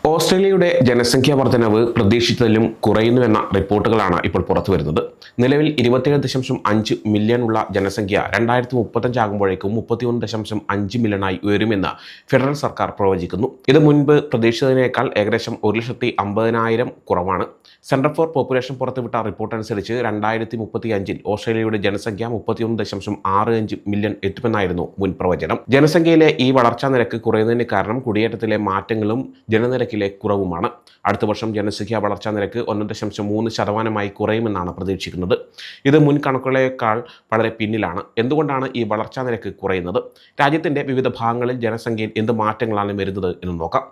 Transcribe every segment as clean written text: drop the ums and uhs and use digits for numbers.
ഓസ്ട്രേലിയയുടെ ജനസംഖ്യാ വർധനവ് പ്രതീക്ഷിച്ചതിലും കുറയുന്നുവെന്ന റിപ്പോർട്ടുകളാണ് ഇപ്പോൾ പുറത്തുവരുന്നത്. നിലവിൽ 27.5 മില്യൺ ഉള്ള ജനസംഖ്യ 2035 ആകുമ്പോഴേക്കും 31.5 മില്യണായി ഉയരുമെന്ന് ഫെഡറൽ സർക്കാർ പ്രവചിക്കുന്നു. ഇത് മുൻപ് പ്രതീക്ഷിച്ചതിനേക്കാൾ ഏകദേശം 1,50,000 കുറവാണ്. സെന്റർ ഫോർ പോപ്പുലേഷൻ പുറത്തുവിട്ട റിപ്പോർട്ട് അനുസരിച്ച് 2035 ഓസ്ട്രേലിയയുടെ ജനസംഖ്യ 31.65 മില്യൺ എത്തുമെന്നായിരുന്നു മുൻ പ്രവചനം. ജനസംഖ്യയിലെ ഈ വളർച്ചാ നിരക്ക് കുറയുന്നതിന് കാരണം കുടിയേറ്റത്തിലെ മാറ്റങ്ങളും ജനനിരക്കിലെ കുറവുമാണ്. അടുത്ത വർഷം ജനസംഖ്യാ വളർച്ചാ നിരക്ക് 1.3% കുറയുമെന്നാണ് പ്രതീക്ഷിക്കുന്നത്. ഇത് മുൻ കണക്കുകളേക്കാൾ വളരെ പിന്നിലാണ്. എന്തുകൊണ്ടാണ് ഈ വളർച്ചാ നിരക്ക് കുറയുന്നത്? രാജ്യത്തിൻ്റെ വിവിധ ഭാഗങ്ങളിൽ ജനസംഖ്യയിൽ എന്ത് മാറ്റങ്ങളാണ് വരുന്നത് എന്ന് നോക്കാം.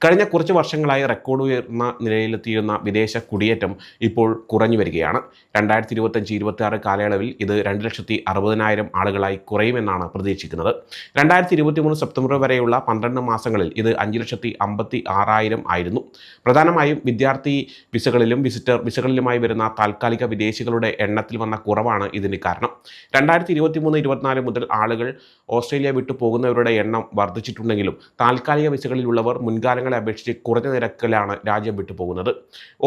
കഴിഞ്ഞ കുറച്ച് വർഷങ്ങളായി റെക്കോർഡ് ഉയർന്ന നിലയിലെത്തിയിരുന്ന വിദേശ കുടിയേറ്റം ഇപ്പോൾ കുറഞ്ഞു വരികയാണ്. 2025-26 കാലയളവിൽ ഇത് 2,60,000 ആളുകളായി കുറയുമെന്നാണ് പ്രതീക്ഷിക്കുന്നത്. 2023 സെപ്റ്റംബർ വരെയുള്ള 12 മാസങ്ങളിൽ ഇത് 5,56,000 ആയിരുന്നു. പ്രധാനമായും വിദ്യാർത്ഥി വിസകളിലും വിസിറ്റർ വിസകളിലുമായി വരുന്ന താൽക്കാലിക വിദേശികളുടെ എണ്ണത്തിൽ വന്ന കുറവാണ് ഇതിന് കാരണം. 2023-24 മുതൽ ആളുകൾ ഓസ്ട്രേലിയ വിട്ടു പോകുന്നവരുടെ എണ്ണം വർദ്ധിച്ചിട്ടുണ്ടെങ്കിലും താൽക്കാലിക വിസകളിലുള്ളവർ മുൻകാലങ്ങളെ അപേക്ഷിച്ച് കുറഞ്ഞ നിരക്കിലാണ് രാജ്യം വിട്ടുപോകുന്നത്.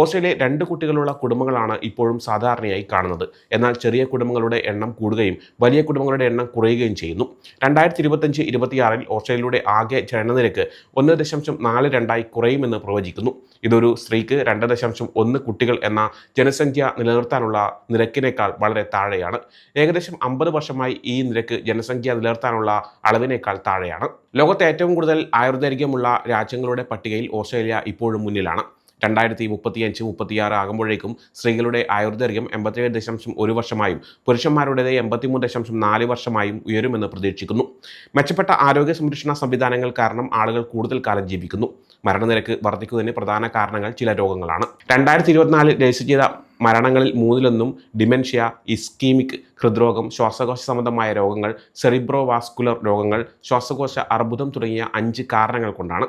ഓസ്ട്രേലിയ 2 കുട്ടികളുള്ള കുടുംബങ്ങളാണ് ഇപ്പോഴും സാധാരണയായി കാണുന്നത്. എന്നാൽ ചെറിയ കുടുംബങ്ങളുടെ എണ്ണം കൂടുകയും വലിയ കുടുംബങ്ങളുടെ എണ്ണം കുറയുകയും ചെയ്യുന്നു. 2025-26 ഓസ്ട്രേലിയയുടെ ആകെ ജനനനിരക്ക് 1.42 കുറയുമെന്ന് പ്രവചിക്കുന്നു. ഇതൊരു സ്ത്രീക്ക് 2.1 കുട്ടികൾ എന്ന ജനസംഖ്യ നിലനിർത്താനുള്ള നിരക്കിനേക്കാൾ വളരെ താഴെയാണ്. ഏകദേശം 50 വർഷമായി ഈ നിരക്ക് ജനസംഖ്യ നിലനിർത്താനുള്ള അളവിനേക്കാൾ താഴെയാണ്. ലോകത്തെ ഏറ്റവും കൂടുതൽ ആയുർദൈർഘ്യമുള്ള രാജ്യങ്ങളുടെ പട്ടികയിൽ ഓസ്ട്രേലിയ ഇപ്പോഴും മുന്നിലാണ്. 2035-36 ആകുമ്പോഴേക്കും സ്ത്രീകളുടെ ആയുർദൈർഘ്യം 87.1 വർഷമായും പുരുഷന്മാരുടേത് 83.4 വർഷമായും ഉയരുമെന്ന് പ്രതീക്ഷിക്കുന്നു. മെച്ചപ്പെട്ട ആരോഗ്യ സംരക്ഷണ സംവിധാനങ്ങൾ കാരണം ആളുകൾ കൂടുതൽ കാലം ജീവിക്കുന്നു. മരണനിരക്ക് വർദ്ധിക്കുന്നതിന് പ്രധാന കാരണങ്ങൾ ചില രോഗങ്ങളാണ്. 2024 രജിസ്റ്റർ ചെയ്ത മരണങ്ങളിൽ 3-1 ഡിമെൻഷ്യ, ഇസ്കീമിക് ഹൃദ്രോഗം, ശ്വാസകോശ സംബന്ധമായ രോഗങ്ങൾ, സെറിബ്രോ വാസ്കുലർ രോഗങ്ങൾ, ശ്വാസകോശ അർബുദം തുടങ്ങിയ 5 കാരണങ്ങൾ കൊണ്ടാണ്.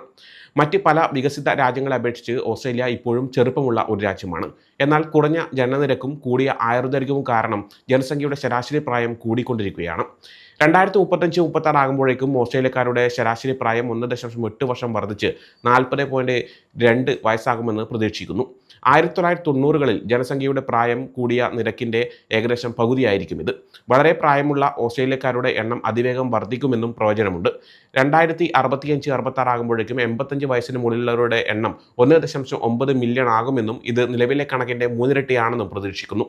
മറ്റ് പല വികസിത രാജ്യങ്ങളെ അപേക്ഷിച്ച് ഓസ്ട്രേലിയ ഇപ്പോഴും ചെറുപ്പമുള്ള ഒരു രാജ്യമാണ്. എന്നാൽ കുറഞ്ഞ ജനനനിരക്കും കൂടിയ ആയുർദൈർഘ്യവും കാരണം ജനസംഖ്യയുടെ ശരാശരി പ്രായം കൂടിക്കൊണ്ടിരിക്കുകയാണ്. 2035-36 ആകുമ്പോഴേക്കും ഓസ്ട്രേലിയക്കാരുടെ ശരാശരി പ്രായം 1.8 വർഷം വർദ്ധിച്ച് 40.2 വയസ്സാകുമെന്ന് പ്രതീക്ഷിക്കുന്നു. 1990കളിൽ ജനസംഖ്യയുടെ പ്രായം കൂടിയ നിരക്കിൻ്റെ ഏകദേശം പകുതിയായിരിക്കും ഇത്. വളരെ പ്രായമുള്ള ഓസ്ട്രേലിയക്കാരുടെ എണ്ണം അതിവേഗം വർദ്ധിക്കുമെന്നും പ്രവചനമുണ്ട്. 2065-66 ആകുമ്പോഴേക്കും 85 വയസ്സിന് മുകളിലുള്ളവരുടെ എണ്ണം 1.9 മില്യൺ ആകുമെന്നും ഇത് നിലവിലെ കണക്കിൻ്റെ 3 ഇരട്ടിയാണെന്നും പ്രതീക്ഷിക്കുന്നു.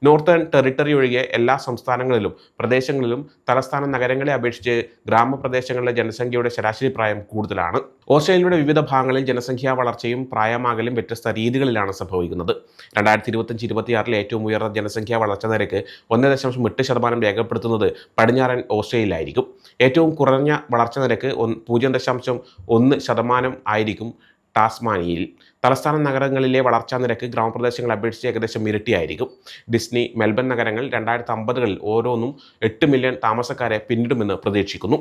നോർത്തേൺ ടെറിട്ടറി ഒഴികെ എല്ലാ സംസ്ഥാനങ്ങളിലും പ്രദേശങ്ങളിലും തലസ്ഥാന നഗരങ്ങളെ അപേക്ഷിച്ച് ഗ്രാമപ്രദേശങ്ങളിലെ ജനസംഖ്യയുടെ ശരാശരി പ്രായം കൂടുതലാണ്. ഓസ്ട്രേലിയയുടെ വിവിധ ഭാഗങ്ങളിൽ ജനസംഖ്യാ വളർച്ചയും പ്രായമാകലും വ്യത്യസ്ത രീതികളിലാണ് സംഭവിക്കുന്നത്. 2025-26 ഏറ്റവും ഉയർന്ന ജനസംഖ്യാ വളർച്ചാ നിരക്ക് 1.8% രേഖപ്പെടുത്തുന്നത് പടിഞ്ഞാറൻ ഓസ്ട്രേലിയയിലായിരിക്കും. ഏറ്റവും കുറഞ്ഞ വളർച്ചാ നിരക്ക് 0.1% ആയിരിക്കും ടാസ്മാനിയയിൽ. തലസ്ഥാന നഗരങ്ങളിലെ വളർച്ചാ നിരക്ക് ഗ്രാമപ്രദേശങ്ങളെ അപേക്ഷിച്ച് ഏകദേശം ഇരട്ടിയായിരിക്കും. ഡിസ്നി, മെൽബൺ നഗരങ്ങൾ 2050കളിൽ ഓരോന്നും 8 മില്യൺ താമസക്കാരെ പിന്നിടുമെന്ന് പ്രതീക്ഷിക്കുന്നു.